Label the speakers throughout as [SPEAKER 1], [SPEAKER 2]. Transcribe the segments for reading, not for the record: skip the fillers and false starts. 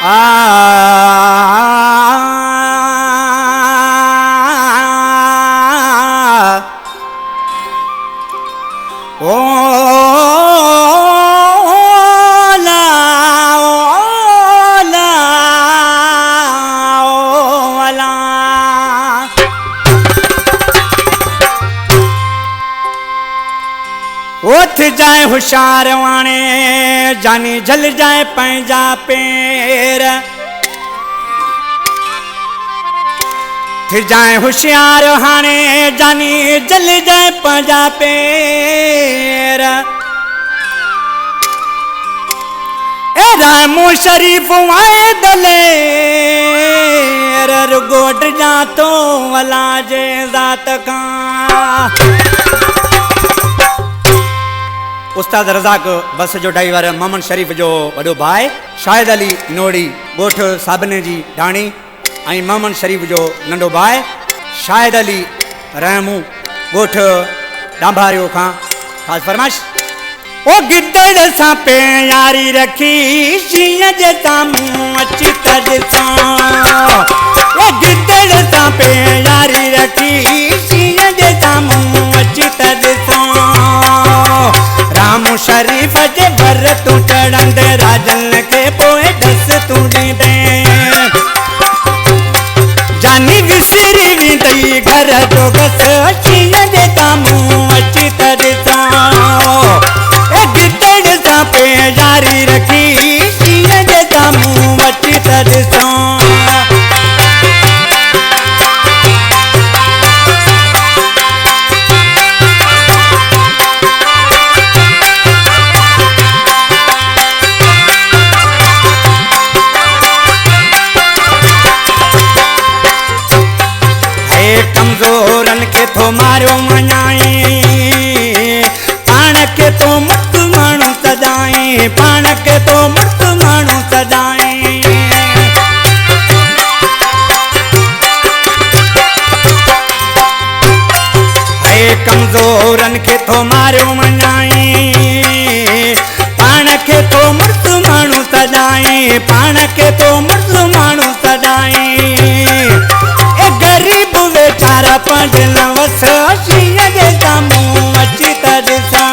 [SPEAKER 1] Oath जाए होशियार वाणे जानी जल जाए पंहिंजा पेर थी जाए होशियार हाणे जानी जल जाए पंहिंजा पेर ए रामू शरीफ आए दलेर रुगोट जा तो वला जे ज़ात खां। उस्ताद रज़ाक बस जो ड्राइवर मोहम्मद शरीफ जो वॾो भाई शाहिद अली नोड़ी ॻोठ साबने जी ढाणी ऐं मोहम्मद शरीफ जो नंढो भाई शाहिद अली रहमू ॻोठ डांभारियो खां ख़ासि फरमाइश। ओ गिदड़ सां पे यारी रखी शींहं जे साम्हूं अची त ॾिसां ओ गिदड़ सां पे यारी रखी शींहं जे साम्हूं अची त ॾिसां रामू शरीफ जे भर तू चढ़ंदे राजन के पोए ढस तू ॾींदे जानी विसरी वेंदई घर जो घस शींहं जे साम्हूं अची त ॾिसां ए गिदड़ सां पे यारी रखी शींहं जे साम्हूं अची त ॾिसां। कमजोरन के थो मारियो मञाई पाण के तो मुक्त माण्हू सजाई पाण के तो मुक्त माण्हू सजाई कमजोरन के थो मारियो मञाई पाण के तो मुक्त माण्हू सजाई पाण के तो मुक्त माण्हू सजाई गरीब वेचारा पंज नवस शींहं जे साम्हूं अची त ॾिसां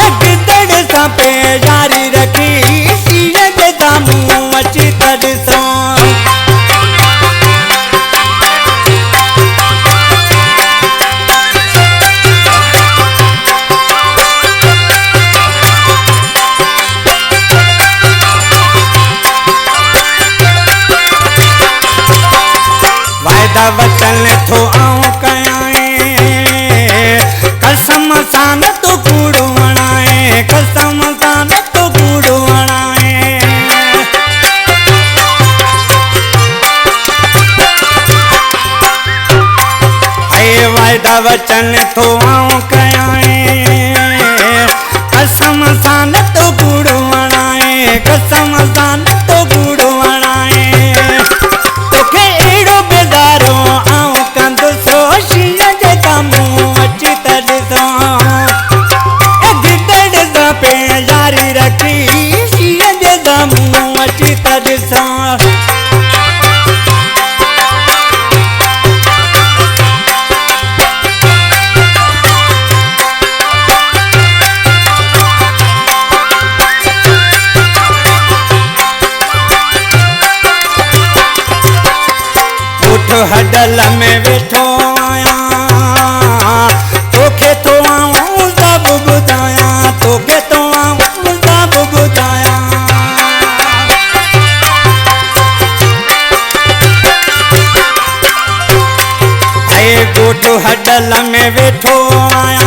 [SPEAKER 1] ए गिदड़ सां पे यारी रखी शींहं जे साम्हूं अची त ॾिसां। वचन थो आऊं कयां कसम सां न तो कूड़ो वणाए कसम सां न तो कूड़ो वणाए वायदा वचन थो आऊं कयां कसम सां न तो कूड़ो वणाए कसम सां न तो कूड़ो वणाए तोखे अहिड़ो बेदारो आऊं कंदुसि शींहं जे साम्हूं अची त ॾिसां ए गिदड़ सां पे यारी रखी शींहं जे साम्हूं अची त ॾिसां। हडल में वेठो आयां तोखे तो आऊं सब ॿुधायां तोखे तो आऊं सब ॿुधायां ॻोठ हडल में वेठो आयां